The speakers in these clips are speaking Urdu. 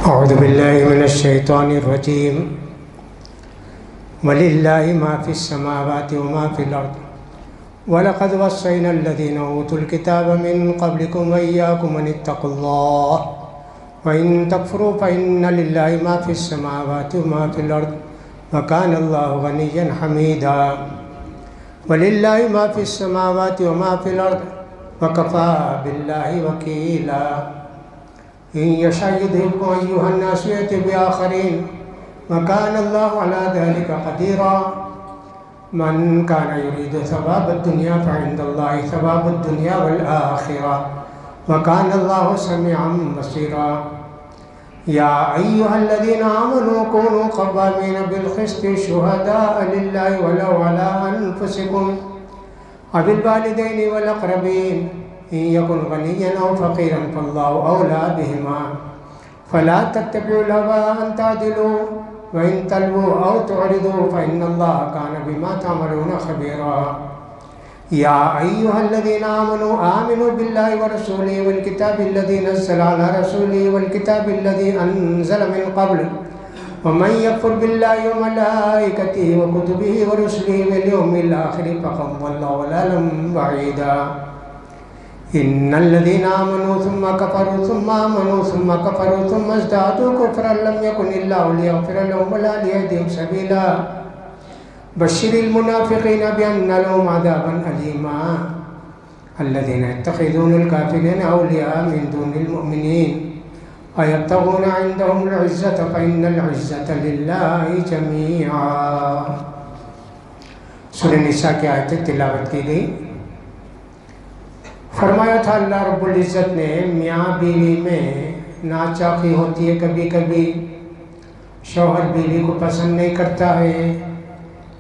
أعوذ بالله من الشيطان الرجيم ولله ما في السماوات وما في الأرض ولقد وصينا الذين أوتوا الكتاب من قبلكم وإياكم أن اتقوا الله وإن تكفروا فإن لله ما في السماوات وما في الأرض وكان الله غنيا حميدا ولله ما في السماوات وما في الأرض وكفى بالله وكيلا إن يشاء يذهبكم أيها الناس يأتي بآخرين وكان الله على ذلك قديرا من كان يريد ثواب الدنيا فعند الله ثواب الدنيا والآخرة وكان الله سميعا بصيرا يا أيها الذين آمنوا كونوا قوامين بالقسط شهداء لله ولو على أنفسكم وبالوالدين والأقربين إن يكن غنيا أو فقيرا فالله أولى بهما فلا تتبعوا الهوى أن تعدلوا وإن تلووا أو تعرضوا فإن الله كان بما تعملون خبيرا يا أيها الذين آمنوا بالله ورسوله والكتاب الذي نزل على رسوله والكتاب الذي أنزل من قبل ومن يكفر بالله وملائكته وكتبه ورسله واليوم الآخر فقد ضل ضلالا بعيدا إن الذين آمنوا ثم كفروا ثم آمنوا ثم كفروا ثم ازدادوا كفرا لم يكن الله ليغفر لهم ولا ليهديهم سبيلا بشر المنافقين بأن لهم عذابا أليما الذين يتخذون الكافرين أولياء من دون المؤمنين أيبتغون عندهم العزة فإن العزة لله جميعا. سورہ نساء کی آیت تلاوت کی گئی. فرمایا تھا اللہ رب العزت نے میاں بیوی میں ناچاقی ہوتی ہے، کبھی کبھی شوہر بیوی کو پسند نہیں کرتا ہے،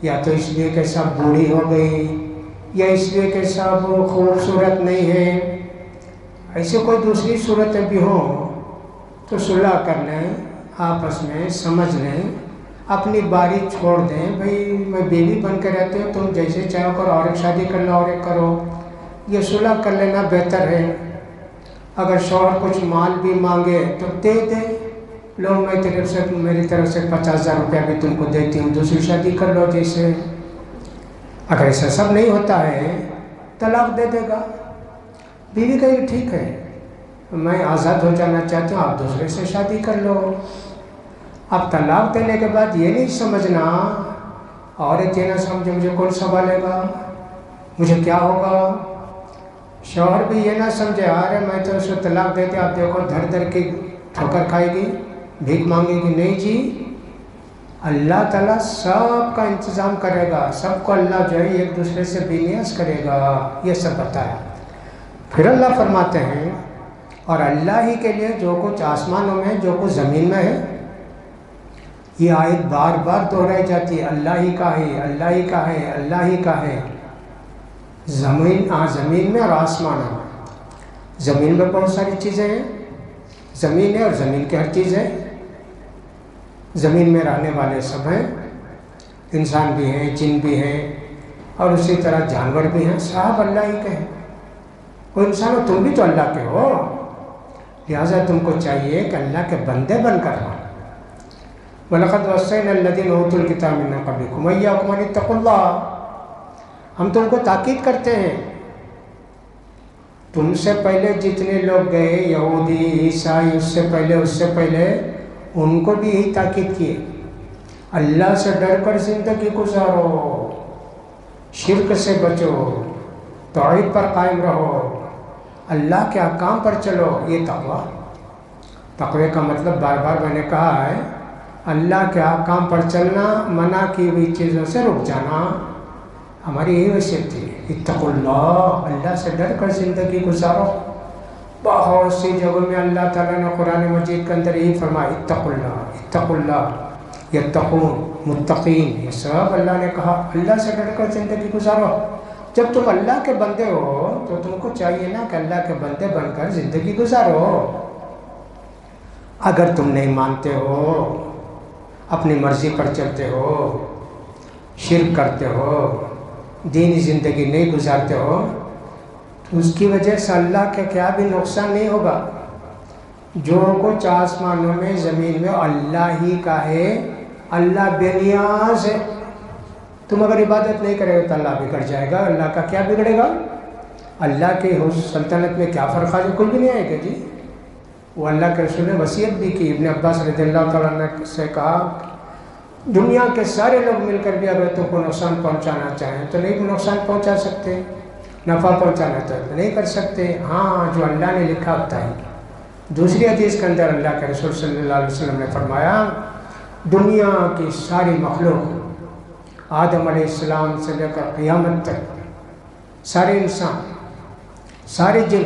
یا تو اس لیے کہ سب بوڑھی ہو گئی یا اس لیے کہ سب خوبصورت نہیں ہے. ایسے کوئی دوسری صورتیں بھی ہوں تو صلح کر لیں، آپس میں سمجھ لیں، اپنی باری چھوڑ دیں. بھئی میں بیوی بن کے رہتے ہوں، تم جیسے چاہو کرو، اور ایک شادی کر لو اور ایک کرو. یہ صلح کر لینا بہتر ہے. اگر شوہر کچھ مال بھی مانگے تو دے دے، لو میں میری طرف سے 50,000 روپیہ بھی تم کو دیتی ہوں، دوسری شادی کر لو. جیسے اگر ایسا سب نہیں ہوتا ہے طلاق دے دے گا. بیوی کہے گی ٹھیک ہے میں آزاد ہو جانا چاہتی ہوں، آپ دوسرے سے شادی کر لو. اب طلاق دینے کے بعد یہ نہیں سمجھنا، عورت یہ نہ سمجھے مجھے کون سنبھالے گا، مجھے کیا ہوگا. شوہر بھی یہ نہ سمجھے ارے میں تو اس کو طلاق دیتے، آپ دیکھو دھر دھر کی ٹھوکر کھائے گی، بھیک مانگے گی. نہیں جی، اللہ تعالیٰ سب کا انتظام کرے گا، سب کو اللہ جو ہے ایک دوسرے سے بے نیاز کرے گا. یہ سب بتایا. پھر اللہ فرماتے ہیں اور اللہ ہی کے لیے جو کچھ آسمانوں میں جو کچھ زمین میں ہے. یہ آیت بار بار دہرائی جاتی ہے، اللہ ہی کا ہے، اللہ ہی کا ہے، اللہ ہی کا ہے. زمین میں اور آسمانوں میں. زمین میں بہت ساری چیزیں ہیں، زمین ہے اور زمین کی ہر چیز ہے. زمین میں رہنے والے سب ہیں، انسان بھی ہیں، جن بھی ہیں، اور اسی طرح جانور بھی ہیں. سب اللہ ہی کے ہیں. کوئی انسان ہو، تم بھی تو اللہ کے ہو، لہٰذا تم کو چاہیے کہ اللہ کے بندے بن کر رہو. وَلَقَدْ وَصَّيْنَا الَّذِينَ أُوتُوا الْكِتَابَ مِن قَبْلِكُمْ وَإِيَّاكُمْ أَنِ اتَّقُوا اللَّهَ. ہم تم کو تاکید کرتے ہیں. تم سے پہلے جتنے لوگ گئے، یہودی، عیسائی، اس سے پہلے ان کو بھی یہی تاکید کیے، اللہ سے ڈر کر زندگی گزارو، شرک سے بچو، توحید پر قائم رہو، اللہ کے احکام پر چلو. یہ تقوی کا مطلب بار بار میں نے کہا ہے، اللہ کے احکام پر چلنا، منع کی ہوئی چیزوں سے رک جانا. ہماری یہی وصیت تھی، اتقوا اللہ، اللہ سے ڈر کر زندگی گزارو. بہت سی جگہوں میں اللہ تعالیٰ نے قرآن مجید کے اندر یہی فرمایا، اتقوا اللہ، اتقوا اللہ، یتقون، متقین. یہ سب اللہ نے کہا، اللہ سے ڈر کر زندگی گزارو. جب تم اللہ کے بندے ہو تو تم کو چاہیے نا کہ اللہ کے بندے بن کر زندگی گزارو. اگر تم نہیں مانتے ہو، اپنی مرضی پر چلتے ہو، شرک کرتے ہو، دینی زندگی نہیں گزارتے ہو، تو اس کی وجہ سے اللہ کے کیا بھی نقصان نہیں ہوگا. جو کچھ آسمانوں میں زمین میں اللہ ہی کا ہے، اللہ بے نیاز ہے۔ تم اگر عبادت نہیں کرے گا تو اللہ بگڑ جائے گا۔ اللہ کا کیا بگڑے گا؟ اللہ کے سلطنت میں کیا فرق ہے؟ کوئی بھی نہیں آئے گا جی۔ وہ اللہ کے رسول نے وصیت بھی کی۔ ابن عباس رضی اللہ تعالیٰ عنہ سے کہا دنیا کے سارے لوگ مل کر بھی اگر تم کو نقصان پہنچانا چاہیں تو نہیں نقصان پہنچا سکتے، نفع پہنچانا چاہیں تو نہیں کر سکتے، ہاں جو اللہ نے لکھا ہوتا ہے۔ دوسری حدیث کے اندر اللہ کے رسول صلی اللہ علیہ وسلم نے فرمایا دنیا کی ساری مخلوق آدم علیہ السلام سے لے کر قیامت تک سارے انسان سارے جن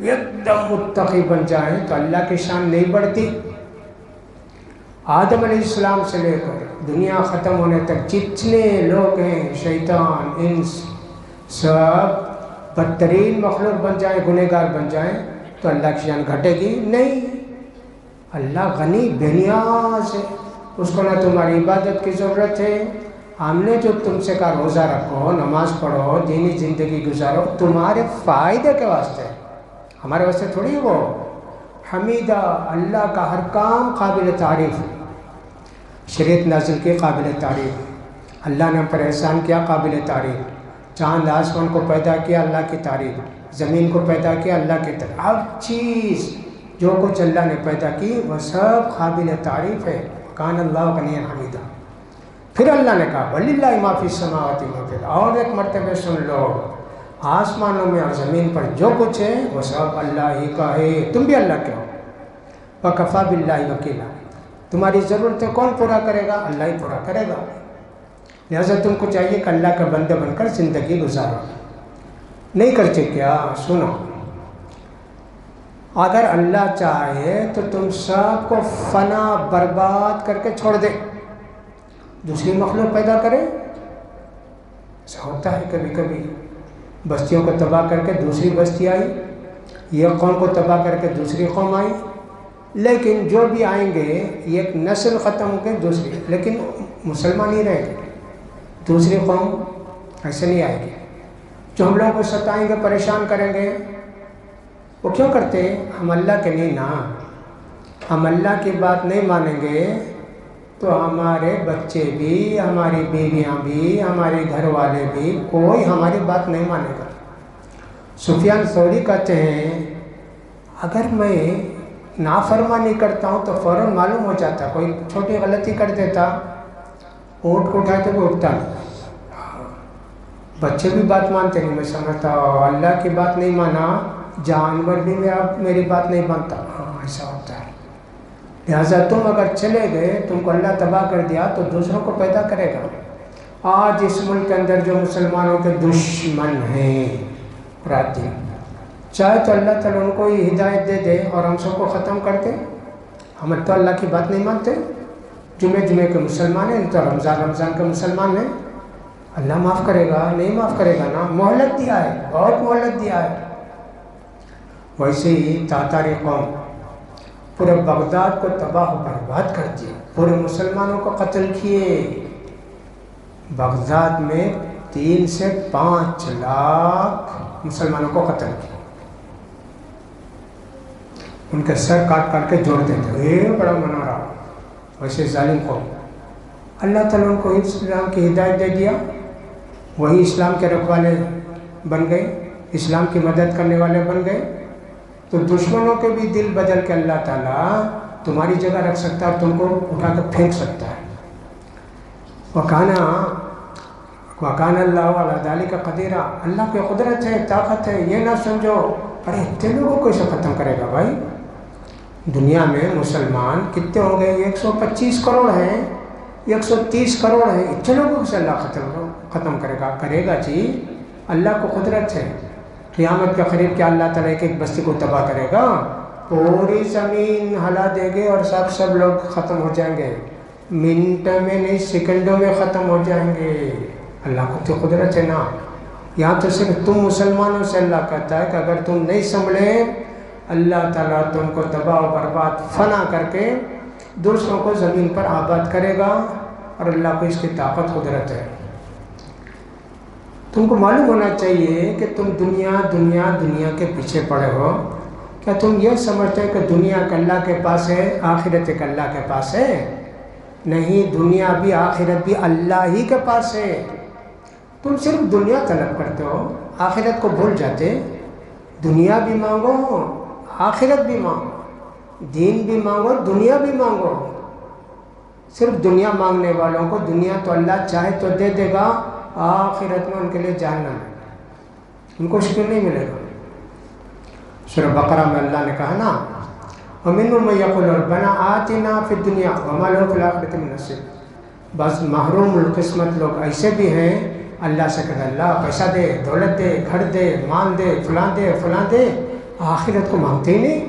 ایک دم متقی بن جائیں تو اللہ کی شان نہیں بڑھتی۔ آدم علیہ السلام سے لے کر دنیا ختم ہونے تک جتنے لوگ ہیں شیطان انس سب بدترین مخلوق بن جائیں، گنہگار بن جائیں تو اللہ کی شان گھٹے گی نہیں۔ اللہ غنی بے نیاز ہے، اس کو نہ تمہاری عبادت کی ضرورت ہے۔ ہم نے جو تم سے کہا روزہ رکھو، نماز پڑھو، دینی زندگی گزارو، تمہارے فائدے کے واسطے، ہمارے واسطے تھوڑی وہ حمیدہ۔ اللہ کا ہر کام قابل تعریف، شریعت نازل کی قابل تعریف، اللہ نے ہم پر احسان کیا قابل تعریف، چاند آسمان کو پیدا کیا اللہ کی تعریف، زمین کو پیدا کیا اللہ کی تعریف، ہر چیز جو کچھ اللہ نے پیدا کی وہ سب قابل تعریف ہے۔ کان اللہ غنی حمیدہ۔ پھر اللہ نے کہا وَلِلَّهِ مَا فِي السَّمَاوَاتِ وَمَا فِي الْأَرْضِ، اور ایک مرتبہ سن لو، آسمانوں میں اور زمین پر جو کچھ ہے وہ سب اللہ ہی کا ہے، تم بھی اللہ کے ہو۔ وَكَفَى بِاللَّهِ وَكِيلًا، تمہاری ضرورتیں کون پورا کرے گا؟ اللہ ہی پورا کرے گا۔ لہذا تم کو چاہیے کہ اللہ کا بندہ بن کر زندگی گزارو۔ نہیں کرتے کیا؟ سنو، اگر اللہ چاہے تو تم سب کو فنا برباد کر کے چھوڑ دے، دوسری مخلوق پیدا کرے۔ ایسا ہوتا ہے کبھی کبھی، بستیوں کو تباہ کر کے دوسری بستی آئی، یہ قوم کو تباہ کر کے دوسری قوم آئی، لیکن جو بھی آئیں گے ایک نسل ختم ہو کے دوسری، لیکن مسلمان ہی رہیں گے، دوسری قوم ایسے نہیں آئے گی۔ جو ہم لوگوں کو ستائیں گے، پریشان کریں گے، وہ کیوں کرتے ہیں؟ ہم اللہ کے نہیں نا، ہم اللہ کی بات نہیں مانیں گے تو ہمارے بچے بھی، ہماری بیویاں بھی، ہمارے گھر والے بھی، کوئی ہماری بات نہیں مانے گا۔ سفیان ثوری کہتے ہیں اگر میں نافرمانی کرتا ہوں تو فوراً معلوم ہو جاتا، کوئی چھوٹی غلطی کر دیتا، اونٹ کو اٹھائے تو بھی اٹھتا نہیں، بچے بھی بات مانتے نہیں، میں سمجھتا اللہ کی بات نہیں مانا، جانور بھی میری بات نہیں مانتا، ہاں ایسا ہوتا ہے۔ لہٰذا تم اگر چلے گئے، تم کو اللہ تباہ کر دیا تو دوسروں کو پیدا کرے گا۔ آج اس ملک کے اندر جو مسلمانوں کے دشمن ہیں اپرادھی، چاہے تو اللہ تعالیٰ ان کو ہی ہدایت دے دے اور ہم سب کو ختم کر دے۔ ہم تو اللہ کی بات نہیں مانتے، جمعے کے مسلمان ہیں تو رمضان کے مسلمان ہیں، اللہ معاف کرے گا؟ نہیں معاف کرے گا نا، مہلت دیا ہے، بہت مہلت دیا ہے۔ ویسے ہی تاتاری قوم پورے بغداد کو تباہ و برباد کر دیا، پورے مسلمانوں کو قتل کیے۔ بغداد میں 3 سے 5 لاکھ مسلمانوں کو قتل کیا، ان کے سر کاٹ کاٹ کے جوڑ دیتے، یہ بڑا منارہ۔ ویسے ظالم قوم، اللہ تعالیٰ ان کو اسلام کی ہدایت دے دیا، وہی اسلام کے رکھوالے بن گئے، اسلام کی مدد کرنے والے بن گئے، تو دشمنوں کے بھی دل بدل کے اللہ تعالیٰ تمہاری جگہ رکھ سکتا ہے اور تم کو اٹھا کر پھینک سکتا ہے۔ وَكَانَ اللَّهُ عَلَىٰ ذَلِكَ قَدِيرًا، اللہ کی قدرت ہے، طاقت ہے، یہ نہ سمجھو ارے اتنے لوگوں کو اسے ختم کرے گا۔ بھائی دنیا میں مسلمان کتنے ہوں گے؟ 125 کروڑ ہیں، 130 کروڑ ہیں، اتنے لوگوں سے اللہ ختم کرے گا جی، اللہ کو قدرت ہے۔ قیامت کے قریب کیا اللہ تعالیٰ ایک بستی کو تباہ کرے گا؟ پوری زمین ہلا دے گے اور سب لوگ ختم ہو جائیں گے، منٹ میں نہیں سیکنڈوں میں ختم ہو جائیں گے۔ اللہ کو تو قدرت ہے نا۔ یہاں تو صرف تم مسلمانوں سے اللہ کہتا ہے کہ اگر تم نہیں سنبھلے، اللہ تعالیٰ تم کو تباہ و برباد فنا کر کے دوسروں کو زمین پر آباد کرے گا، اور اللہ کو اس کی طاقت قدرت ہے۔ تم کو معلوم ہونا چاہیے کہ تم دنیا کے پیچھے پڑے ہو، کیا تم یہ سمجھتے ہو کہ دنیا کا اللہ کے پاس ہے، آخرت کا اللہ کے پاس ہے؟ نہیں، دنیا بھی آخرت بھی اللہ ہی کے پاس ہے۔ تم صرف دنیا طلب کرتے ہو، آخرت کو بھول جاتے۔ دنیا بھی مانگو، آخرت بھی مانگو، دین بھی مانگو، دنیا بھی مانگو۔ صرف دنیا مانگنے والوں کو دنیا تو اللہ چاہے تو دے دے گا، آخرت میں ان کے لیے جہنم ہے، ان کو شکر نہیں ملے گا۔ سورہ بقرہ میں اللہ نے کہا نا، وَمِنْهُمْ مَن يَقُولُ رَبَّنَا آتِنَا فِي الدُّنْيَا وَمَا لَهُ فِي الْآخِرَةِ مِن نَصِيبٍ۔ بس محروم القسمت لوگ ایسے بھی ہیں، اللہ سے کہتے اللہ پیسہ دے، دولت دے، گھر دے، مال دے، فلاں دے، فلاں دے، آخرت کو مانگتے ہی نہیں۔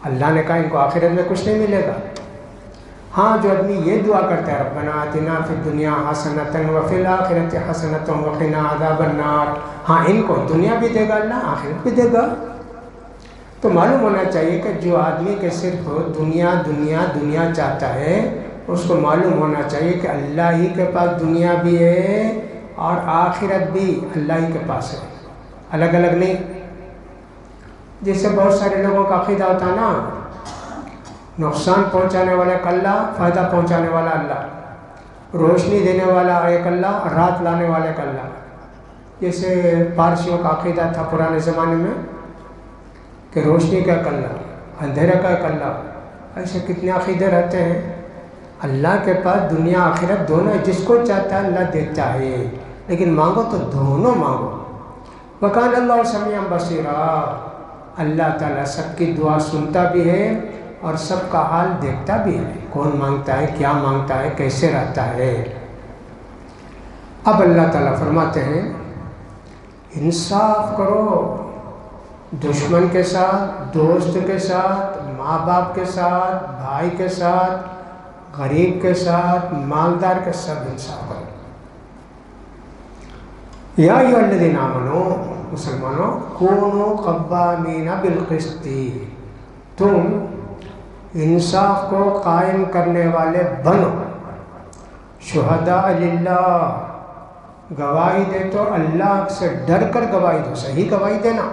اللہ نے کہا ان کو آخرت میں کچھ نہیں ملے گا۔ ہاں، جو آدمی یہ دعا کرتا ہے ربنا آتنا فی الدنیا حسنۃ وفی الآخرۃ حسنۃ وقنا عذاب النار، ہاں ان کو دنیا بھی دے گا اللہ، آخرت بھی دے گا۔ تو معلوم ہونا چاہیے کہ جو آدمی کے صرف دنیا دنیا دنیا چاہتا ہے، اس کو معلوم ہونا چاہیے کہ اللہ ہی کے پاس دنیا بھی ہے اور آخرت بھی اللہ ہی کے پاس ہے، الگ الگ نہیں۔ جس سے بہت سارے لوگوں کا عقیدہ ہوتا ہے نا، نقصان پہنچانے والا ایک اللہ، فائدہ پہنچانے والا اللہ، روشنی دینے والا ایک اللہ، رات لانے والا ایک اللہ۔ جیسے پارسیوں کا عقیدہ تھا پرانے زمانے میں کہ روشنی کا ایک اللہ، اندھیرے کا ایک اللہ۔ ایسے کتنے عقیدے رہتے ہیں۔ اللہ کے پاس دنیا آخرت دونوں ہے، جس کو چاہتا ہے اللہ دیتا ہے، لیکن مانگو تو دونوں مانگو۔ وَكَانَ اللَّهُ سَمِيعًا بَصِيرًا، اللہ تعالیٰ سب کی دعا سنتا بھی ہے اور سب کا حال دیکھتا بھی ہے، کون مانگتا ہے، کیا مانگتا ہے، کیسے رہتا ہے۔ اب اللہ تعالیٰ فرماتے ہیں انصاف کرو، دشمن کے ساتھ، دوست کے ساتھ، ماں باپ کے ساتھ، بھائی کے ساتھ، غریب کے ساتھ، مالدار کے ساتھ انصاف کرو۔ یا ایھا الذین آمنو، مسلمانوں، کونوا قوامین بالقسط، تم انصاف کو قائم کرنے والے بنو، شہداء للہ، گواہی دے تو اللہ سے ڈر کر گواہی دو، صحیح گواہی دینا،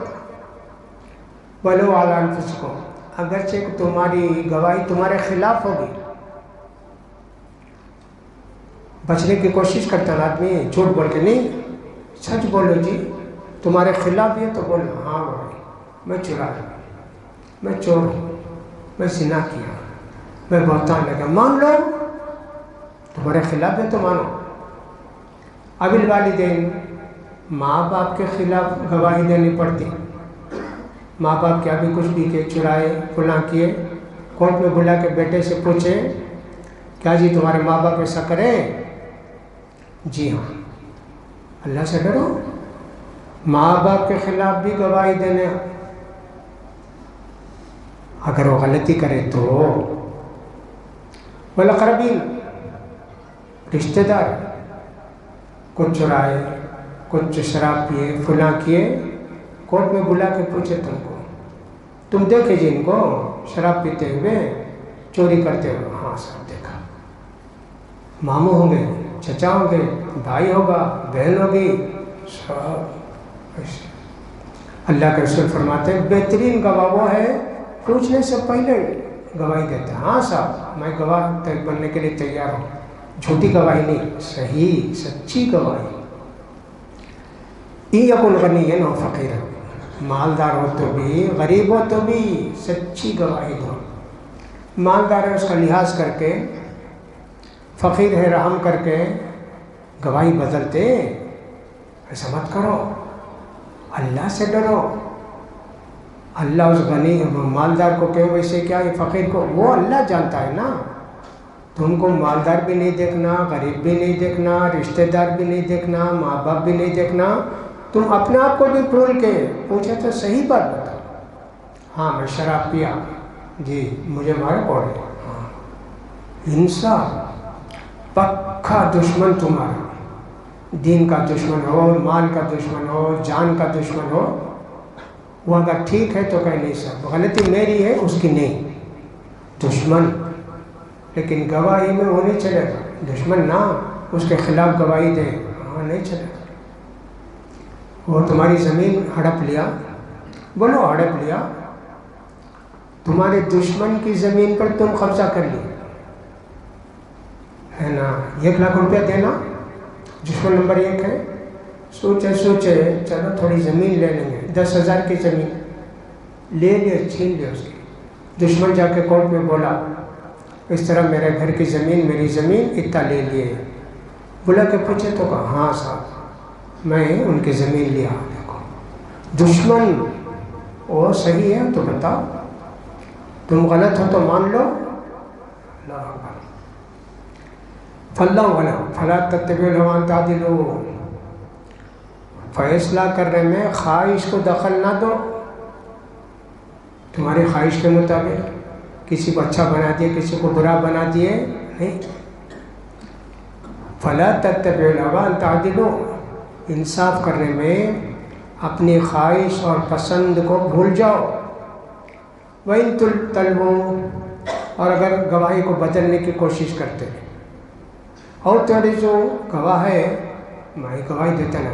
ولو علی انفسکم، اگرچہ تمہاری گواہی تمہارے خلاف ہوگی۔ بچنے کی کوشش کرتا ہے آدمی، جھوٹ بول کے نہیں، سچ بولو جی، تمہارے خلاف یہ تو بولنا، ہاں بھائی میں چرا ہوں، میں چور ہوں، میں زنا کیا، میں بہتان لگا، مان لو، تمہارے خلاف ہے تو مانو۔ اب الوالدین، ماں باپ کے خلاف گواہی دینی پڑتی، ماں باپ کیا بھی کچھ بھی کہ چرائے، فلاں کیے، کورٹ میں بلا کے بیٹے سے پوچھے کیا جی تمہارے ماں باپ ایسا کریں؟ جی ہاں۔ اللہ سے ڈرو، ماں باپ کے خلاف بھی گواہی دینے، اگر وہ غلطی کرے تو۔ والاقربین، رشتہ دار، کچھ چرائے، کچھ شراب پیے، فلاں کیے، کورٹ میں بلا کے پوچھے تم کو، تم دیکھے جی ان کو شراب پیتے ہوئے، چوری کرتے ہوئے؟ ہاں سب دیکھا۔ ماموں ہوں گے، چچا ہوں گے، بھائی ہوگا، بہن ہوگی، سب ایسے۔ اللہ کے رسول فرماتے ہیں بہترین گواہ وہ ہے پوچھنے سے پہلے گواہی دیتا ہے، ہاں صاحب میں گواہ بننے کے لیے تیار ہوں، جھوٹی گواہی نہیں، صحیح سچی گواہی۔ ان یکن غنیا او فقیرا، مالدار ہو تو بھی، غریب ہو تو بھی سچی گواہی دو۔ مالدار ہے اس کا لحاظ کر کے، فقیر ہے رحم کر کے گواہی بدلتے، ایسا مت کرو۔ اللہ سے ڈرو، اللہ اس غنی مالدار کو کہ ویسے کیا یہ فقیر کو، وہ اللہ جانتا ہے نا۔ تم کو مالدار بھی نہیں دیکھنا، غریب بھی نہیں دیکھنا، رشتہ دار بھی نہیں دیکھنا، ماں باپ بھی نہیں دیکھنا، تم اپنے آپ کو بھی بھول کے پوچھے تو صحیح بات بتاؤ۔ ہاں میں شراب پیا، جی مجھے مارے پڑے، ہاں انصاف۔ پکا دشمن تمہارا، دین کا دشمن ہو، مال کا دشمن ہو، جان کا دشمن ہو، وہ اگر ٹھیک ہے تو کہیں نہیں صاحب غلطی میری ہے اس کی نہیں، دشمن، لیکن گواہی میں وہ نہیں چلے گا، دشمن نہ اس کے خلاف گواہی دے، ہاں نہیں چلے گا۔ وہ تمہاری زمین ہڑپ لیا، بولو ہڑپ لیا، تمہارے دشمن کی زمین پر تم قبضہ کر لی ہے نا، 1,00,000 روپیہ دینا، دشمن نمبر 1 ہے، سوچے چلو تھوڑی زمین لے لیں گے، 10,000 کی زمین لے لیے، چھین لیے اس کی۔ دشمن جا کے کورٹ میں بولا اس طرح میرے گھر کی زمین، میری زمین اتنا لے لیے۔ بلا کے پوچھے تو کہا ہاں صاحب میں ان کی زمین لیا۔ دیکھو دشمن وہ صحیح ہے تو بتاؤ، تم غلط ہو تو مان لو۔ اللہ اکبر۔ فلا تتبعوا الهوى ان تعدلوا، فیصلہ کرنے میں خواہش کو دخل نہ دو، تمہاری خواہش کے مطابق کسی کو اچھا بنا دیے کسی کو برا بنا دیے نہیں۔ فلا تتبعوا الهوى ان تعدلوا، انصاف کرنے میں اپنی خواہش اور پسند کو بھول جاؤ۔ وَإِن تَلْوُوا، اور اگر گواہی کو بدلنے کی کوشش کرتے اور تیری جو گواہ ہے میں گواہی دیتا نہ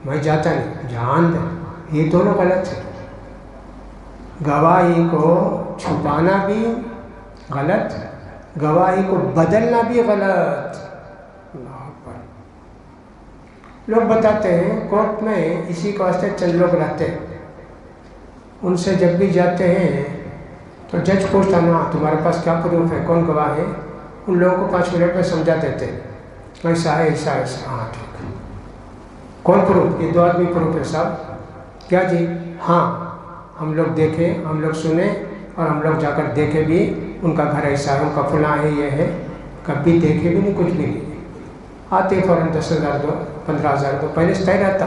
میں جاتا نہیں، جان دے، یہ دونوں غلط ہے۔ گواہی کو چھپانا بھی غلط، گواہی کو بدلنا بھی غلط۔ اللہ اکبر۔ لوگ بتاتے ہیں کورٹ میں اسی کے واسطے چند لوگ رہتے ہیں، ان سے جب بھی جاتے ہیں تو جج پوچھتا نا تمہارے پاس کیا پروف ہے، کون گواہ ہے، ان لوگوں کو 5 منٹ میں سمجھا دیتے ایسا ہے ایسا ایسا، ہاں ٹھیک ہے، کون پروف، یہ 2 آدمی پروف ہے صاحب، کیا جی، ہاں ہم لوگ دیکھے، ہم لوگ سنے، اور ہم لوگ جا کر دیکھے بھی، ان کا گھر ایسا ہے، ان کا فلاں ہے، یہ ہے، کبھی دیکھے بھی نہیں، کچھ بھی نہیں، آتے فوراً 10,000 دو، 15,000 دو، پہلے سے طے رہتا،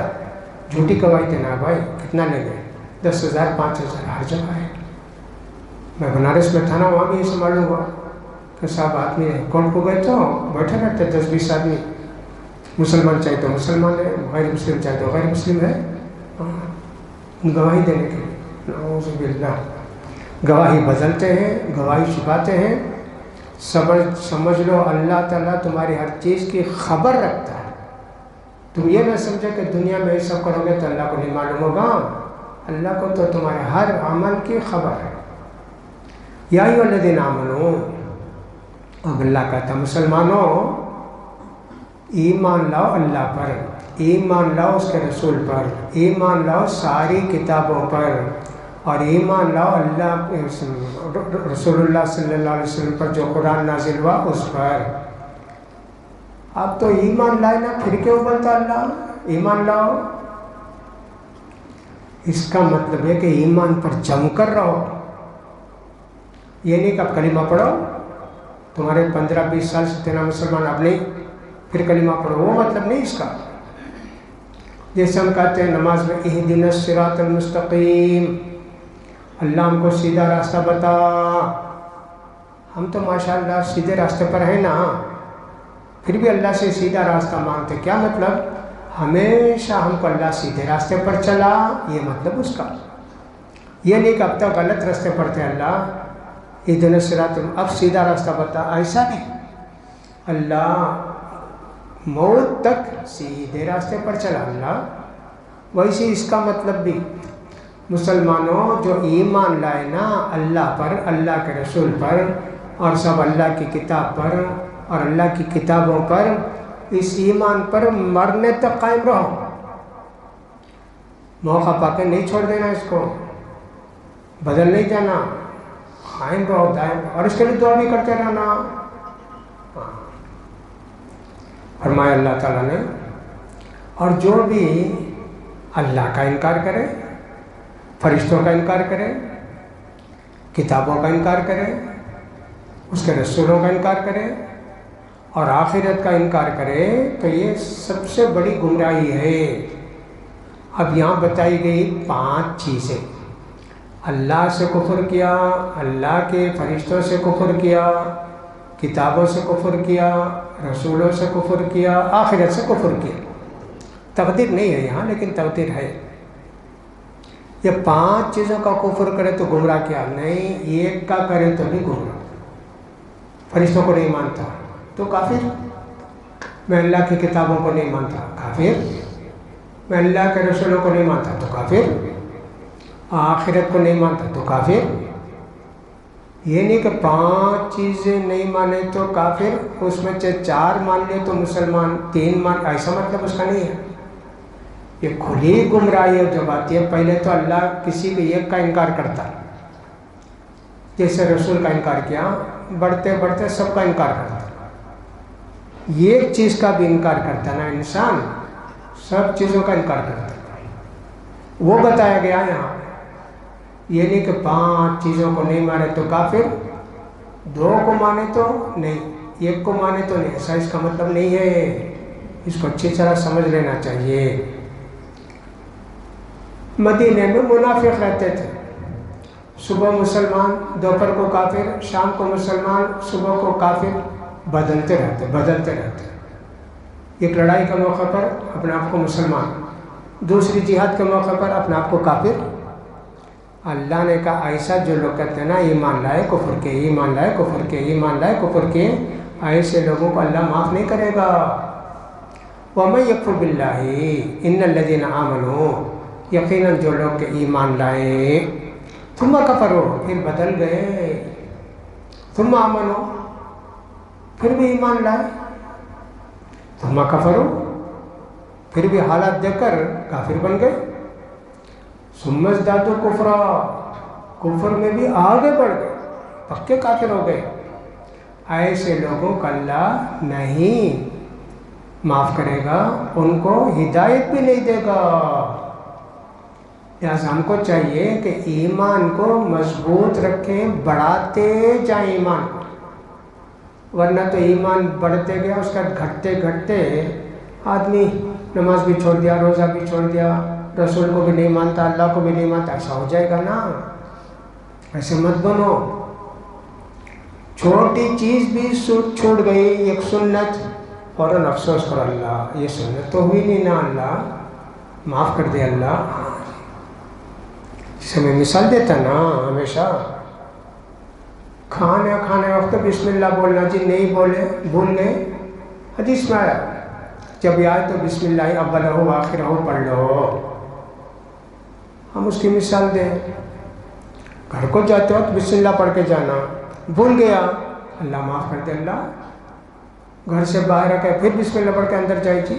جھوٹی گواہی دینا بھائی، کتنا لے گئے، 10,000 5,000 ہر جگہ ہے۔ میں بنارس میں تھا نا، وہاں بھی ایسے معلوم ہوا کہ صاحب آدمی کورٹ کو گئے تو بیٹھے رہتے 10-20 آدمی، مسلمان چاہے تو مسلمان ہے، غیر مسلم چاہے تو غیر مسلم ہے، گواہی دینے کے لیے۔ نعوذ باللہ، گواہی بدلتے ہیں، گواہی چھپاتے ہیں۔ سمجھ لو اللہ تعالیٰ تمہاری ہر چیز کی خبر رکھتا ہے، تم یہ نہ سمجھے کہ دنیا میں یہ سب کرو گے تو اللہ کو نہیں معلوم ہوگا، اللہ کو تو تمہارے ہر عمل کی خبر ہے۔ یا ایھا الذین آمنوا، اب اللہ کہتا ہے مسلمانوں ایمان لاؤ اللہ پر، ایمان لاؤ اس کے رسول پر، ایمان لاؤ ساری کتابوں پر، اور ایمان لاؤ اللہ رسول اللہ صلی اللہ علیہ وسلم پر جو قرآن نازل ہوا اس پر۔ اب تو ایمان لائے نا، پھر کیوں بولتا اللہ ایمان لاؤ؟ اس کا مطلب ہے کہ ایمان پر جم کر رہو، یہ نہیں کہ اب کلمہ پڑھو، تمہارے 15-20 سال سے تینا مسلمان، اب نہیں پھر کلمہ پڑھو، وہ مطلب نہیں اس کا۔ جیسے ہم کہتے ہیں نماز میں اہدنا الصراط المستقیم، اللہ ہم کو سیدھا راستہ بتا، ہم تو ماشاءاللہ سیدھے راستے پر ہیں نا، پھر بھی اللہ سے سیدھا راستہ مانگتے، کیا مطلب؟ ہمیشہ ہم کو اللہ سیدھے راستے پر چلا، یہ مطلب اس کا، یہ نہیں کہ اب تک غلط راستے پر تھے، اللہ اہدنا الصراط اب سیدھا راستہ بتا، ایسا نہیں، اللہ موت تک سیدھے راستے پر چلا اللہ۔ ویسے اس کا مطلب بھی مسلمانوں جو ایمان لائے نا اللہ پر، اللہ کے رسول پر، اور سب اللہ کی کتاب پر اور اللہ کی کتابوں پر، اس ایمان پر مرنے تک قائم رہو، موقع پا کے نہیں چھوڑ دینا، اس کو بدل نہیں جانا، قائم رہو دائم، اور اس کے لیے دعا بھی کرتے رہنا۔ فرمایا اللہ تعالیٰ نے، اور جو بھی اللہ کا انکار کرے، فرشتوں کا انکار کرے، کتابوں کا انکار کرے، اس کے رسولوں کا انکار کرے، اور آخرت کا انکار کرے، تو یہ سب سے بڑی گمراہی ہے۔ اب یہاں بتائی گئی 5 چیزیں، اللہ سے کفر کیا، اللہ کے فرشتوں سے کفر کیا، کتابوں سے کفر کیا، رسولوں سے کفر کیا، آخرت سے کفر کیا۔ تقدیر نہیں ہے یہاں، لیکن تقدیر ہے، یہ 5 چیزوں کا کفر کرے تو گمراہ کیا نہیں، ایک کا کرے تو بھی گمراہ۔ فرشتوں کو نہیں مانتا تو کافر، میں اللہ کی کتابوں کو نہیں مانتا کافر، میں اللہ کے رسولوں کو نہیں مانتا تو کافر، آخرت کو نہیں مانتا تو کافر. یہ نہیں کہ 5 چیزیں نہیں مانے تو کافر، اس میں سے 4 مان لے تو مسلمان، 3 مان، ایسا مطلب اس کا نہیں ہے. یہ کھلی گمراہی ہے جب آتی ہے. پہلے تو اللہ کسی بھی ایک کا انکار کرتا ہے، جیسے رسول کا انکار کیا، بڑھتے بڑھتے سب کا انکار کرتا. ایک چیز کا بھی انکار کرتا نا انسان، سب چیزوں کا انکار کرتا. وہ بتایا گیا یہاں. یہ نہیں کہ 5 چیزوں کو نہیں مانے تو کافر، 2 کو مانے تو نہیں، 1 کو مانے تو نہیں. ایسا اس کا مطلب نہیں ہے. اس کو اچھی طرح سمجھ لینا چاہیے. مدینے میں منافق رہتے تھے، صبح مسلمان، دوپہر کو کافر، شام کو مسلمان، صبح کو کافر، بدلتے رہتے. ایک لڑائی کے موقع پر اپنے آپ کو مسلمان، دوسری جہاد کے موقع پر اپنے آپ کو کافر. اللہ نے کہا ایسا جو لوگ کہتے ہیں نا ایمان لائے کفر کے، ایمان لائے کفر کے، ایمان لائے کفر کے، ایسے لوگوں کو اللہ معاف نہیں کرے گا. وَمَن يَكْفُرْ بِاللَّهِ إِنَّ الَّذِينَ آمَنُوا، یقیناً جو لوگ کہ ایمان لائے، ثم کفروا، پھر بدل گئے، ثم آمنوا، پھر بھی ایمان لائے، ثم کفروا، پھر بھی حالات دیکھ کر کافر بن گئے، ثم ازدادوا کفرا، کفر میں بھی آگے بڑھ گئے، پکے کافر ہو گئے. ایسے لوگوں کو اللہ نہیں معاف کرے گا، ان کو ہدایت بھی نہیں دے گا. لہٰذا ہم کو چاہیے کہ ایمان کو مضبوط رکھیں، بڑھاتے جائیں ایمان کو، ورنہ تو ایمان بڑھتے گیا، اس کا گھٹتے آدمی نماز بھی چھوڑ دیا، روزہ بھی چھوڑ دیا، رسول کو بھی نہیں مانتا، اللہ کو بھی نہیں مانتا. ایسا ہو جائے گا نا. ایسے مت بنو. چھوٹی چیز بھی چھوٹ گئی، ایک سنت، فوراً افسوس کرو، اللہ یہ سنت تو ہوئی نہیں نا، اللہ معاف کر دے اللہ. جسے میں مثال دیتا نا ہمیشہ، کھانے وقت بسم اللہ بولنا جی، نہیں بولے، بھول گئے، حدیث میں آیا جب یہ آئے تو بسم اللہ اولہ و آخرہ پڑھ لو. ہم اس کی مثال دیں. گھر کو جاتے وقت بسم اللہ پڑھ کے جانا، بھول گیا، اللہ معاف کر دے اللہ. گھر سے باہر آ کے پھر بسم اللہ پڑھ کے اندر جائے جی.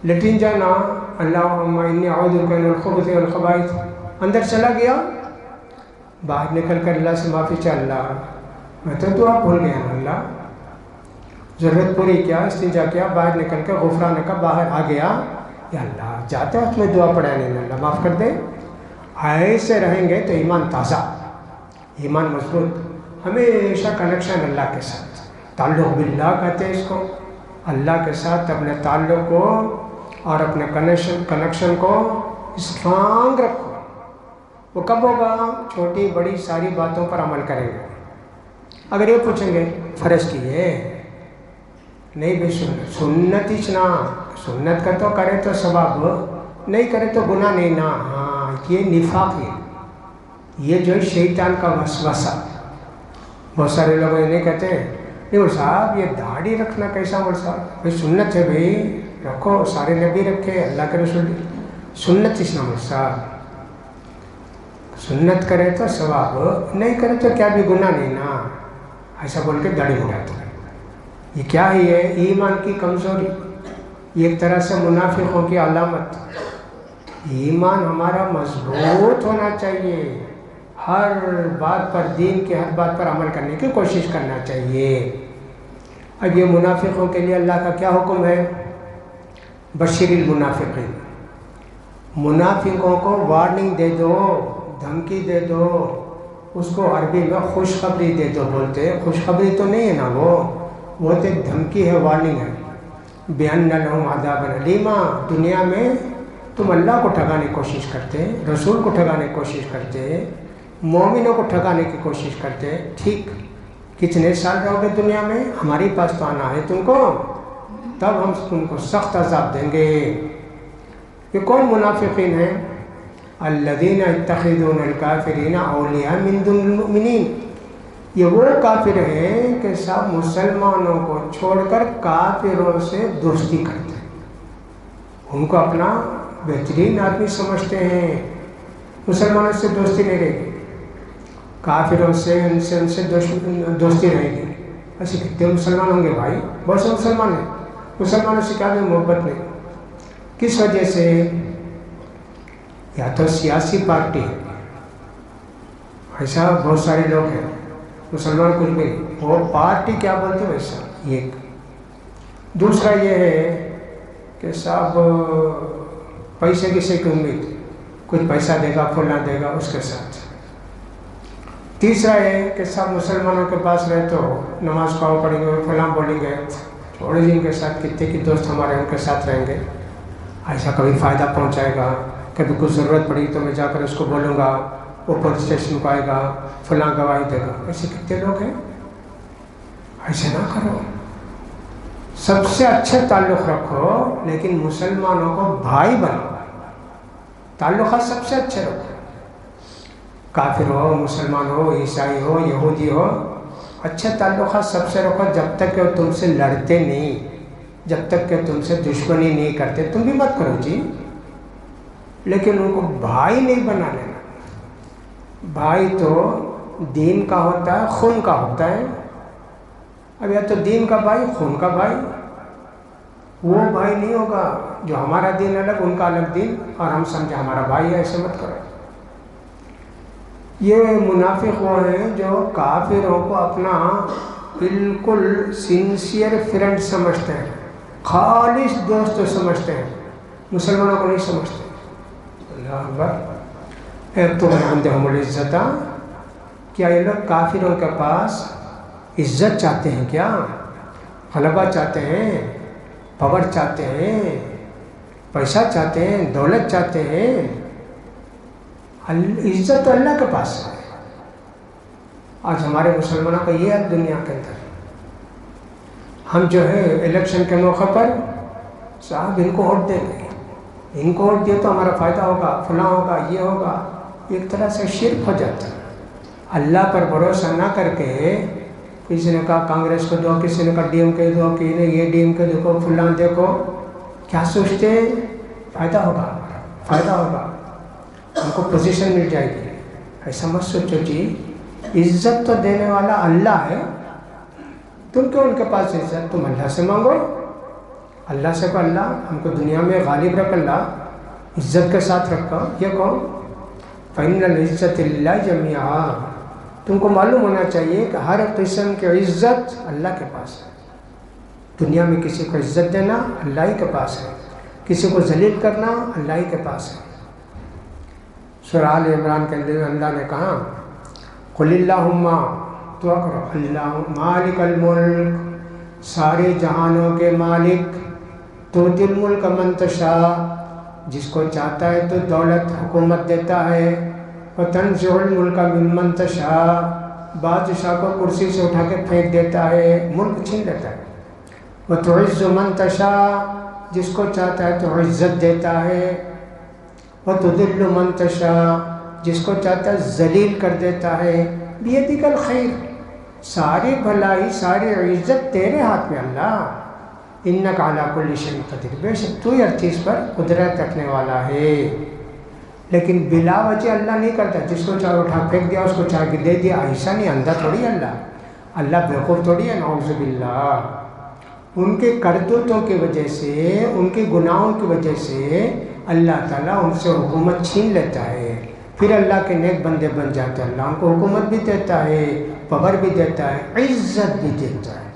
لیٹرین جانا، اللہم انی اعوذ بک من الخبث والخبائث، اندر چلا گیا، باہر نکل کر اللہ سے معافی چاہ، اللہ میں تو دعا بھول گیا نا اللہ. ضرورت پوری کیا، استنجا کیا، باہر نکل کے غفران کا باہر آ گیا، یا اللہ جاتے وقت میں دعا پڑھا نہیں، اللہ معاف کر دے. ایسے رہیں گے تو ایمان تازہ، ایمان مضبوط، ہمیشہ کنیکشن اللہ کے ساتھ، تعلق باللہ کہتے ہیں اس کو. اللہ کے ساتھ اپنے تعلق کو اور اپنے کنیکشن کو اسٹرانگ رکھو. وہ کب ہوگا؟ چھوٹی بڑی ساری باتوں پر عمل کریں گے. اگر یہ پوچھیں گے فرض کی ہے نہیں بھی سنت ہی نا، سنت کا تو کرے تو ثواب، نہیں کرے تو گناہ نہیں نا. ہاں یہ نفاق ہے، یہ جو شیطان کا وسوسہ. بہت سارے لوگ یہ نہیں کہتے ہیں نہیں مول صاحب یہ داڑھی رکھنا کیسا، مول صاحب بھائی سنت ہے، بھائی رکھو، سارے نبی رکھے، اللہ کے رسول، سنت اس نا مول صاحب. سنت کرے تو ثواب، نہیں کرے تو کیا بھی گناہ نہیں نا. ایسا بول کے داڑھی اڑاتا ہے. یہ کیا ہے؟ یہ ایمان کی کمزوری، یہ ایک طرح سے منافقوں کی علامت. ایمان ہمارا مضبوط ہونا چاہیے، ہر بات پر، دین کے ہر بات پر عمل کرنے کی کوشش کرنا چاہیے. اب یہ منافقوں کے لیے اللہ کا کیا حکم ہے؟ بشیر المنافقین، منافقوں کو وارننگ دے دو، دھمکی دے دو. اس کو عربی میں خوشخبری دے دو بولتے ہیں. خوشخبری تو نہیں ہے نا، وہ تو ایک دھمکی ہے، وارننگ ہے. بِأَنَّ لَهُمْ عَذَابًا أَلِيمًا. دنیا میں تم اللہ کو ٹھگانے کی کوشش کرتے، رسول کو ٹھگانے کی کوشش کرتے، مومنوں کو ٹھگانے کی کوشش کرتے. ٹھیک کتنے سال رہو گے دنیا میں؟ ہمارے پاس تو آنا ہے تم کو، تب ہم تم کو سخت عذاب دیں گے. یہ کون منافقین ہیں؟ الذین یتخذون الکافرین اولیاء من دون المؤمنین. یہ وہ کافر ہیں کہ سب مسلمانوں کو چھوڑ کر کافروں سے دوستی کرتے ہیں، ان کو اپنا بہترین آدمی سمجھتے ہیں. مسلمانوں سے دوستی نہیں رہے گی، کافروں سے ان سے دوستی رہے گی۔ ایسے کتنے مسلمان ہوں گے بھائی؟ بہت سے مسلمان ہیں، مسلمانوں سے کیا بھی محبت نہیں۔ کس وجہ سے؟ یا تو سیاسی پارٹی ہے، ایسا بہت سارے لوگ ہیں مسلمان کچھ بھی وہ پارٹی کیا بولتے ویسا ایک۔ دوسرا یہ ہے کہ صاحب پیسے کسی کی امید، کچھ پیسہ دے گا فلاں دے گا اس کے ساتھ۔ تیسرا ہے کہ سب مسلمانوں کے پاس رہے تو نماز پڑھو پڑھیں گے فلاں بولیں گے، تھوڑے دن کے ساتھ کتنے کی دوست ہمارے ان کے ساتھ رہیں گے، ایسا کبھی فائدہ پہنچائے گا، کبھی کچھ ضرورت پڑی تو میں جا کر اس کو بولوں گا، وہ پولیس اسٹیشن کو آئے گا، فلاں گواہی دے گا۔ ایسے کتنے لوگ ہیں؟ ایسے نہ کرو، سب سے اچھے تعلق رکھو، لیکن مسلمانوں کو بھائی بناؤ، تعلقات سب سے اچھے رکھو۔ کافر ہو، مسلمان ہو، عیسائی ہو، یہودی ہو، اچھے تعلقات سب سے رکھو، جب تک کہ وہ تم سے لڑتے نہیں، جب تک کہ تم سے دشمنی نہیں کرتے، تم بھی مت کرو جی، لیکن ان کو بھائی نہیں بنا لینا۔ بھائی تو دین کا ہوتا ہے، خون کا ہوتا ہے۔ اب یا تو دین کا بھائی، خون کا بھائی، وہ بھائی نہیں ہوگا جو ہمارا دین الگ ان کا الگ دین اور ہم سمجھے ہمارا بھائی ہے، ایسے مت کرو۔ یہ منافق وہ ہیں جو کافروں کو اپنا بالکل سنسیئر فرینڈ سمجھتے ہیں، خالص دوست سمجھتے ہیں، مسلمانوں کو نہیں سمجھتے۔ اللہ اکبر۔ یبتغون عندهم العزت، کیا یہ لوگ کافروں کے پاس عزت چاہتے ہیں؟ کیا غلبہ چاہتے ہیں، پاور چاہتے ہیں، پیسہ چاہتے ہیں، دولت چاہتے ہیں؟ عزت تو اللہ کے پاس ہے۔ آج ہمارے مسلمانوں کا یہ ہے دنیا کے اندر، ہم جو ہے الیکشن کے موقع پر صاحب ان کو ووٹ دیں گے، ان کو ووٹ دیا تو ہمارا فائدہ ہوگا، فلاں ہوگا، یہ ہوگا۔ ایک طرح سے شرک ہو جاتا ہے۔ اللہ پر بھروسہ نہ کر کے کسی نے کہا کانگریس کو دو، کسی نے کہا ڈی ایم کے دو، کسی نے یہ ڈی ایم کے دیکھو فلاں دیکھو، کیا سوچتے ہیں فائدہ ہوگا، فائدہ ہوگا، ہم کو پوزیشن مل جائے گی۔ ایسا مت سوچو جی، عزت تو دینے والا اللہ ہے، تم کیوں ان کے پاس عزت؟ تم اللہ سے مانگو، اللہ سے کہو اللہ ہم کو دنیا میں غالب رکھ، اللہ عزت کے ساتھ رکھو۔ یہ کہو فَإِنَّ الْعِزَّةَ لِلَّهِ جَمِيعًا، تم کو معلوم ہونا چاہیے کہ ہر قسم کی عزت اللہ کے پاس ہے۔ دنیا میں کسی کو عزت دینا اللہ ہی کے پاس ہے، کسی کو ذلیل کرنا اللہ ہی کے پاس ہے۔ سورہ آل عمران کے اندر اللہ نے کہا قُلِ اللَّهُمَّ، تو اللہ مالک الملک، سارے جہانوں کے مالک، تؤتی الملک من تشاء، جس کو چاہتا ہے تو دولت حکومت دیتا ہے، وتنزع الملک ممن تشاء، بادشاہ کو کرسی سے اٹھا کے پھینک دیتا ہے، ملک چھین لیتا ہے، وتعز من تشاء، جس کو چاہتا ہے تو عزت دیتا ہے، وتذل من تشاء، جس کو چاہتا ہے ذلیل کر دیتا ہے، بیدک الخیر، ساری بھلائی ساری عزت تیرے ہاتھ میں اللہ، انک علی کل شیء قدیر، بے شک تو ہی ہر چیز پر قدرت رکھنے والا ہے۔ لیکن بلا وجہ اللہ نہیں کرتا، جس کو چاہے اٹھا پھینک دیا، اس کو چاہے کہ دے دیا، ایسا نہیں، اندھا تھوڑی اللہ بیوقوف تھوڑی ہے، نعوذ باللہ۔ ان کے کرتوتوں کی وجہ سے، ان کے گناہوں کی وجہ سے اللہ تعالیٰ ان سے حکومت چھین لیتا ہے، پھر اللہ کے نیک بندے بن جاتے ہیں، اللہ ان کو حکومت بھی دیتا ہے، پاور بھی دیتا ہے، عزت بھی دیتا ہے۔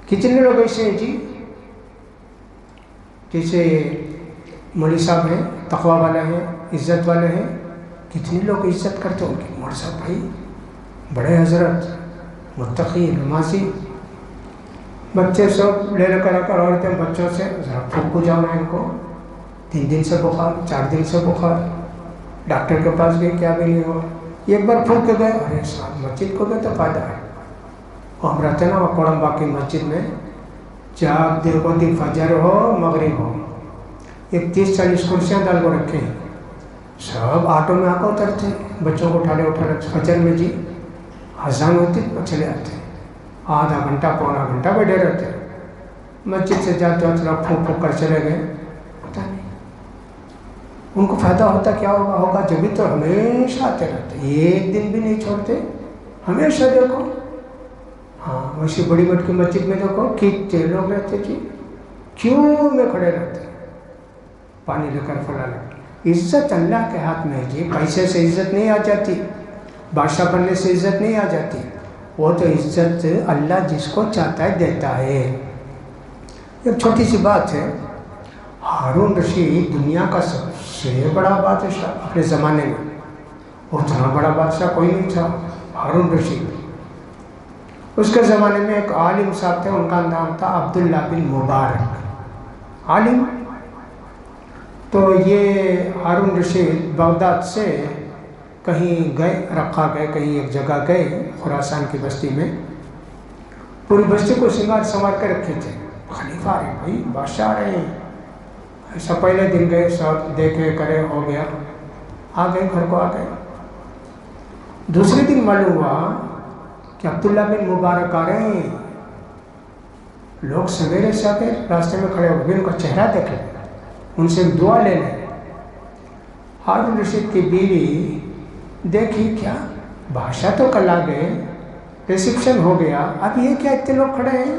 کتنے لوگ ایسے ہیں جی، جیسے مولوی صاحب ہیں، تقوی والے ہیں، عزت والے ہیں، کتنے لوگ عزت کرتے ہیں ان کی، مولوی صاحب بھائی بڑے حضرت، متقی، نمازی، بچے سب لے کر عورتیں بچوں سے ذرا پھونک کو جاؤ نا ان کو، 3 دن سے بخار، 4 دن سے بخار، ڈاکٹر کے پاس گئے کیا بھی نہیں ہوا، ایک بار پھونک کے گئے، ارے صاحب مسجد کو گئے تو فائدہ ہے۔ اور ہم رہتے ہیں نا وہ کوڑمبا کی مسجد میں، جب دیکھو دی فجر ہو مغرب ہو، 30-40 کرسیاں ڈال کو رکھے ہیں، سب آٹو میں آ کر اترتے ہیں، بچوں کو اٹھا لے فجر میں جی اذان ہوتی تو چلے آتے ہیں، آدھا گھنٹہ پونا گھنٹہ بیٹھے رہتے ہیں، مسجد سے جاتے وقت لوگ پھونک پھونک کر چلے گئے، پتہ نہیں ان کو فائدہ ہوتا کیا ہوگا جبھی تو ہمیشہ آتے رہتے، ایک دن بھی نہیں چھوڑتے، ہمیشہ دیکھو۔ ہاں ویسے بڑی مٹ کی مسجد میں دیکھو کتنے لوگ رہتے جی، کیوں میں کھڑے رہتے، پانی لے کر پلانے۔ عزت اللہ کے ہاتھ میں ہے جی، پیسے سے عزت نہیں آ جاتی، بادشاہ بننے سے عزت نہیں آ جاتی، وہ تو عزت اللہ جس کو چاہتا ہے دیتا ہے۔ ایک چھوٹی سی بات ہے، ہارون رشید دنیا کا سب سے بڑا بادشاہ اپنے زمانے میں، اتنا بڑا بادشاہ کوئی نہیں تھا ہارون رشید۔ اس کے زمانے میں ایک عالم صاحب تھے، ان کا نام تھا عبداللہ بن مبارک، عالم۔ تو یہ ہارون رشید بغداد سے کہیں گئے، رقہ گئے، کہیں ایک جگہ گئے خراسان کی بستی میں، پوری بستی کو سنگار سنوار کے رکھے تھے، خلیفہ آ رہے بھائی، بادشاہ آ رہے ہیں، ایسا پہلے دن گئے، سب دیکھے کرے ہو گیا، آ گئے، گھر کو آ گئے۔ دوسرے دن معلوم ہوا کہ عبداللہ بن مبارک آ رہے ہیں، لوگ سویرے سے آ کے راستے میں کھڑے ہو گئے، ان کا چہرہ دیکھ لیں، ان سے دعا لے لیں۔ ہارون رشید کی بیوی دیکھی، کیا بادشاہ تو کل آ گئے، ریسیپشن ہو گیا، اب یہ کیا اتنے لوگ کھڑے ہیں؟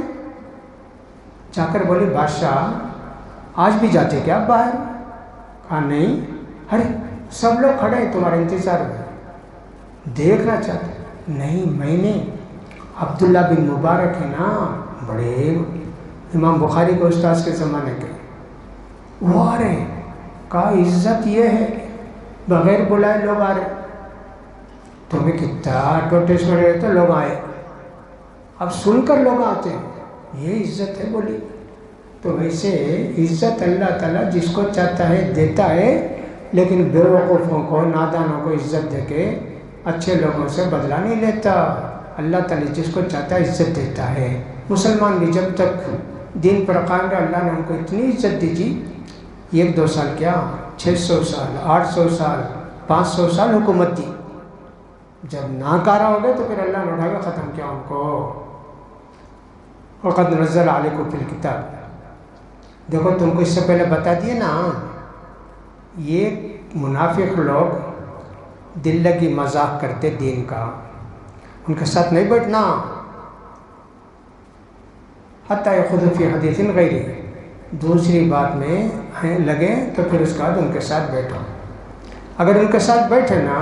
جا کر بولی بادشاہ آج بھی جاتے کیا باہر؟ کہا نہیں، ارے سب لوگ کھڑے ہیں تمہارے انتظار میں، دیکھنا چاہتے۔ نہیں میں نہیں، عبداللہ بن مبارک ہے نا، بڑے امام بخاری کے استاذ کے زمانے کے، وہ آ رہے ہیں۔ کہا عزت یہ ہے بغیر بلائے لوگ آ رہے، تمہیں کتنا ایڈورٹیزمنٹ رہے تو لوگ آئے، اب سن کر لوگ آتے ہیں، یہ عزت ہے بولی۔ تو ویسے عزت اللہ تعالیٰ جس کو چاہتا ہے دیتا ہے، لیکن بے وقوفوں کو، نادانوں کو عزت دے کے اچھے لوگوں سے بدلہ نہیں لیتا۔ اللہ تعالیٰ جس کو چاہتا ہے عزت دیتا ہے۔ مسلمان بھی جب تک دین پر قائم رہے، اللہ نے ان کو اتنی عزت دی جی، 1-2 سال کیا، 600 سال، 800 سال، 500 سال حکومت دی۔ جب ناکارہ ہو گئے تو پھر اللہ نے اٹھا کے ختم کیا ان کو۔ وَقَدْ نَزَّلَ عَلَيْكُمْ فِي الْكِتَابِ، دیکھو تم کو اس سے پہلے بتا دیے نا، یہ منافق لوگ دل لگی مذاق کرتے دین کا، ان کے ساتھ نہیں بیٹھنا، حتیٰ یخوضوا فی حدیث غیرہ، دوسری بات میں لگے تو پھر اس کے بعد ان کے ساتھ بیٹھو۔ اگر ان کے ساتھ بیٹھے نا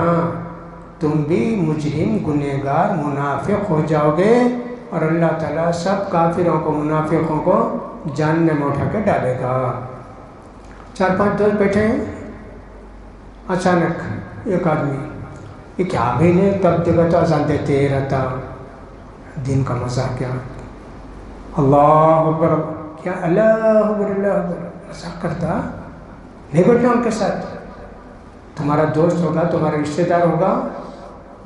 تم بھی مجرم، گنہگار، منافق ہو جاؤ گے، اور اللہ تعالیٰ سب کافروں کو، منافقوں کو جہنم میں اٹھا کے ڈالے گا۔ 4-5 دوست بیٹھے ہیں، اچانک ایک آدمی، یہ کیا بھی نہیں، تب دیکھا تو اذان دیتے رہتا، دین کا مذاق کیا، اللہ اکبر، کیا اللہ اکبر، اللہ اکبر، مذاق کرتا، نہیں بیٹھنا ان کے ساتھ۔ تمہارا دوست ہوگا، تمہارا رشتہ دار ہوگا،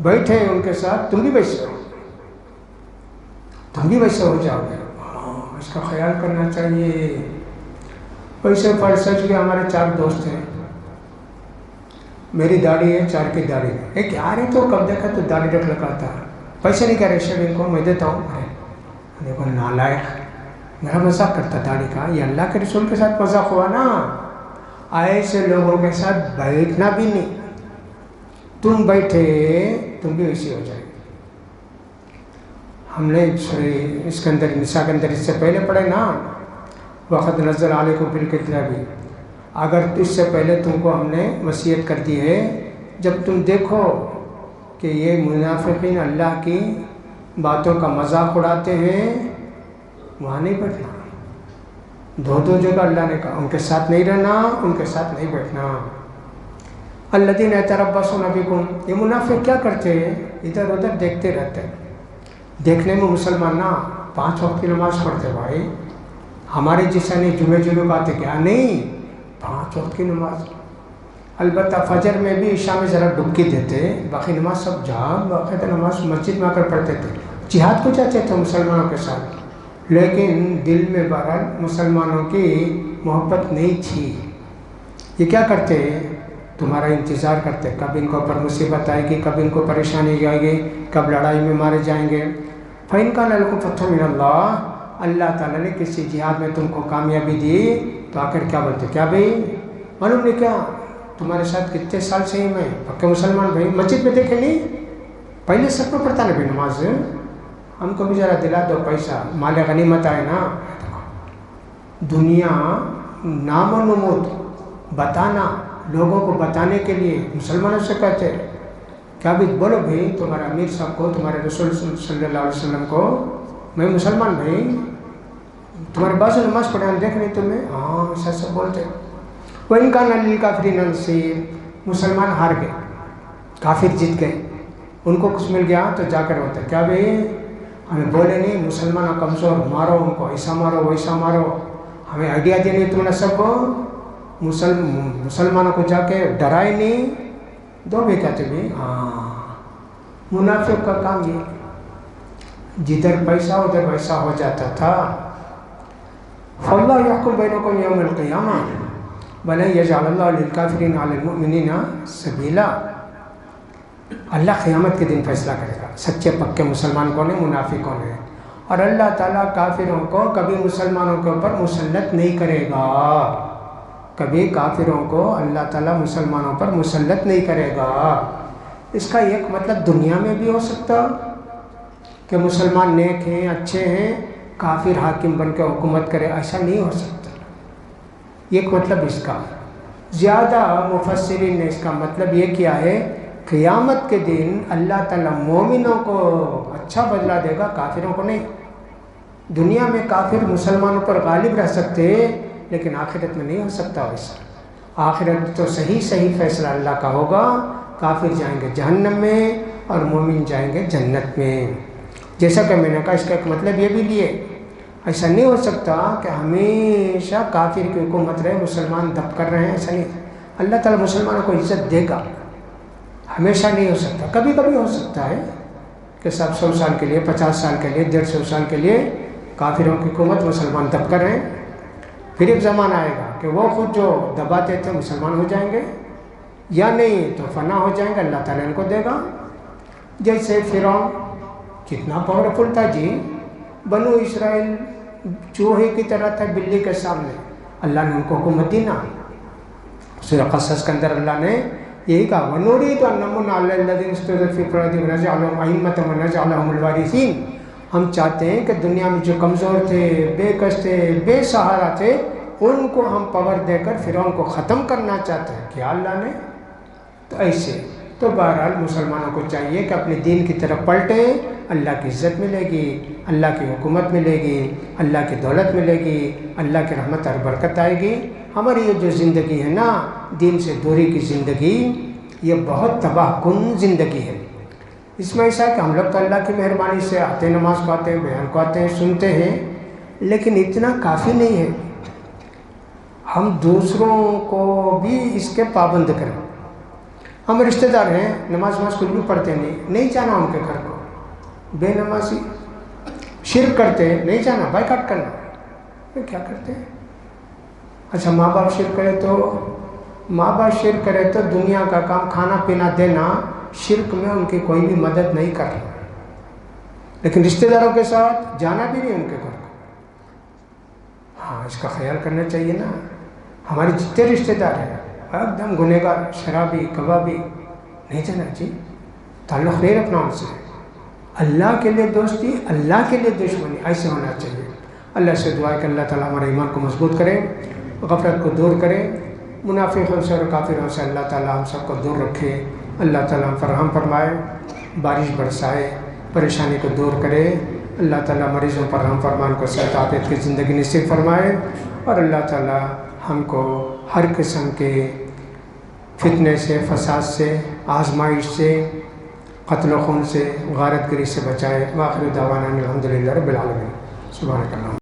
بیٹھے ان کے ساتھ، تم بھی ویسے ہو، تم بھی ویسے ہو جاؤ گے، اس کا خیال کرنا چاہیے۔ ویسے پر سچ کے ہمارے 4 دوست ہیں، میری داڑھی ہے، 4 کی داڑھی ہے، ایک یار ہے تو کب دیکھا تو داڑھی رکھ لگاتا ہے، پیسے نہیں کہہ رہے شیونگ کو میں دیتا ہوں، ارے دیکھو نالائق، میرا مذاق کرتا داڑھی کا، یہ اللہ کے رسول کے ساتھ مذاق ہوا نا۔ ایسے لوگوں کے ساتھ بیٹھنا بھی نہیں، تم بیٹھے تم بھی ویسے ہو جائے۔ ہم نے اس کے اندر، نساء کے اندر اس سے پہلے پڑھے نا، وَقَدْ نَزَّلَ عَلَيْكُمْ فِي الْكِتَابِ، اگر اس سے پہلے تم کو ہم نے وصیت کر دی ہے، جب تم دیکھو کہ یہ منافقین اللہ کی باتوں کا مذاق اڑاتے ہیں، وہاں نہیں بیٹھنا۔ 2 جگہ اللہ نے کہا، ان کے ساتھ نہیں رہنا، ان کے ساتھ نہیں بیٹھنا۔ الذین یتربصون بکم، یہ منافق کیا کرتے ہیں، ادھر ادھر دیکھتے رہتے ہیں۔ دیکھنے میں مسلمان نا 5 وقت کی نماز پڑھتے بھائی، ہمارے جیسا نہیں جمعے کو آتے کیا، نہیں 5 وقت کی نماز، البتہ فجر میں بھی، عشاء میں ذرا ڈبکی دیتے، باقی نماز سب جہاں باقاعدہ نماز مسجد میں آ کر پڑھتے تھے، جہاد کو چاہتے تھے مسلمانوں کے ساتھ، لیکن دل میں بہرحال مسلمانوں کی محبت نہیں تھی۔ یہ کیا کرتے ہیں، تمہارا انتظار کرتے، کب ان کو پر مصیبت آئے گی، کب ان کو پریشانی جائے گی، کب لڑائی میں مارے جائیں گے۔ فَإِنْ كَانَ لَكُمْ فَتْحٌ مِّنَ اللَّهِ، اللہ تعالیٰ نے کسی جہاد میں تم کو کامیابی دی تو آ کر کیا بولتے، کیا بھائی معلوم نہیں کیا، تمہارے ساتھ کتنے سال سے ہی میں پکے مسلمان بھائی، مسجد میں دیکھے نہیں، پہلے سب کو پڑھتا نا بھائی نماز، ہم کو بھی ذرا دلا دو پیسہ، مال غنیمت آئے نا۔ دنیا نام و نمود بتانا، لوگوں کو بتانے کے لیے مسلمانوں سے کہتے ہیں کیا بھی بولو بھائی تمہارے امیر صاحب کو، تمہارے رسول صلی اللہ علیہ وسلم کو، میں مسلمان بھائی، تمہارے بازو نماز پڑھے ہم دیکھ رہے تمہیں، ہاں ایسا سب بولتے۔ وہ ان کا نل کافرین نصیب، مسلمان ہار گئے، کافر جیت گئے، ان کو کچھ مل گیا تو جا کر ہوتا ہے کیا بھائی ہمیں بولے نہیں مسلمان کمزور، مارو ان کو، ایسا مارو ویسا مارو، ہمیں آئیڈیا دیا نہیں تم نے سب کو، مسلمانوں کو جا کے ڈرائے نہیں، دو بھی کہتے بھی ہاں منافق کا کام یہ، جدھر پیسہ ادھر ویسا ہو جاتا تھا۔ فاللہ یحکم بینکم یوم القیامہ ولا یجعل اللہ للکافرین علی المؤمنین سبیلا، اللہ قیامت کے دن فیصلہ کرے گا سچے پکے مسلمان کون ہیں، منافق کون ہیں، اور اللہ تعالیٰ کافروں کو کبھی مسلمانوں کے اوپر مسلط نہیں کرے گا، کبھی کافروں کو اللہ تعالیٰ مسلمانوں پر مسلط نہیں کرے گا۔ اس کا ایک مطلب دنیا میں بھی ہو سکتا کہ مسلمان نیک ہیں اچھے ہیں، کافر حاکم بن کے حکومت کرے، ایسا نہیں ہو سکتا، ایک مطلب اس کا۔ زیادہ مفسرین نے اس کا مطلب یہ کیا ہے قیامت کے دن اللہ تعالیٰ مومنوں کو اچھا بدلہ دے گا، کافروں کو نہیں۔ دنیا میں کافر مسلمانوں پر غالب رہ سکتے لیکن آخرت میں نہیں ہو سکتا ویسا، آخرت تو صحیح فیصلہ اللہ کا ہوگا، کافر جائیں گے جہنم میں اور مومن جائیں گے جنت میں۔ جیسا کہ میں نے کہا اس کا ایک مطلب یہ بھی لیے، ایسا نہیں ہو سکتا کہ ہمیشہ کافر کی حکومت رہے، مسلمان دب کر رہے ہیں، ایسا نہیں، اللہ تعالیٰ مسلمانوں کو عزت دے گا، ہمیشہ نہیں ہو سکتا، کبھی کبھی ہو سکتا ہے کہ 100 سال کے لیے، 50 سال کے لیے، 150 سال کے لیے کافروں کی حکومت مسلمان دب کر رہے ہیں، پھر ایک زمانہ آئے گا کہ وہ خود جو دباتے تھے مسلمان ہو جائیں گے، یا نہیں تو فنا ہو جائیں گے، اللہ تعالیٰ ان کو دے گا۔ جیسے فرعون کتنا پاورفل تھا جی، بنو اسرائیل چوہے کی طرح تھا بلی کے سامنے، اللہ نے ان کو حکومت دی نا۔ سورہ قصص کے اندر اللہ نے یہی کہا وَنُرِيدُ أَن نَّمُنَّ عَلَى الَّذِينَ اسْتُضْعِفُوا فِي الْأَرْضِ وَنَجْعَلَهُمْ أَئِمَّةً وَنَجْعَلَهُمُ الْوَارِثِينَ، ہم چاہتے ہیں کہ دنیا میں جو کمزور تھے، بے کس تھے، بے سہارا تھے، ان کو ہم پاور دے کر فرعون کو ختم کرنا چاہتے ہیں، کیا اللہ نے؟ تو ایسے تو بہرحال مسلمانوں کو چاہیے کہ اپنے دین کی طرف پلٹیں، اللہ کی عزت ملے گی، اللہ کی حکومت ملے گی، اللہ کی دولت ملے گی، اللہ کی رحمت اور برکت آئے گی۔ ہماری یہ جو زندگی ہے نا دین سے دوری کی زندگی، یہ بہت تباہ کن زندگی ہے۔ اس میں ایسا ہے کہ ہم لوگ تو اللہ کی مہربانی سے آتے ہیں، نماز کو آتے ہیں، بیان کو آتے ہیں، سنتے ہیں، لیکن اتنا کافی نہیں ہے، ہم دوسروں کو بھی اس کے پابند کریں۔ ہم رشتہ دار ہیں، نماز کچھ بھی پڑھتے نہیں جانا ان کے گھر کو، بے نمازی شرک کرتے ہیں، نہیں جانا، بائیکاٹ کرنا، کیا کرتے ہیں؟ اچھا ماں باپ شرک کرے تو دنیا کا کام کھانا پینا دینا، شرک میں ان کی کوئی بھی مدد نہیں کر رہا، لیکن رشتہ داروں کے ساتھ جانا بھی نہیں ان کے گھر کو۔ ہاں اس کا خیال کرنا چاہیے نا، ہمارے جتنے رشتہ دار ہیں ایک دم گنہگار، شرابی، کبابی، نہیں جانا جی، تعلق نہیں رکھنا ان سے، اللہ کے لیے دوستی، اللہ کے لیے دشمنی، ایسے ہونا چاہیے۔ اللہ سے دعا ہے کہ اللہ تعالیٰ ہمارے ایمان کو مضبوط کرے، غفلت کو دور کرے، منافقوں سے اور کافروں سے اللہ تعالیٰ ہم سب کو دور رکھے، اللہ تعالیٰ ہم پر رحم فرمائے، بارش برسائے، پریشانی کو دور کرے، اللہ تعالیٰ مریضوں پر رحم فرمائے، ان کو صحت عافیت کی زندگی نصیب فرمائے، اور اللہ تعالیٰ ہم کو ہر قسم کے فتنے سے، فساد سے، آزمائش سے، قتل و خون سے، غارت گری سے بچائے۔ وآخر دعوانا الحمدللہ رب العالمین۔ سبحانک اللہم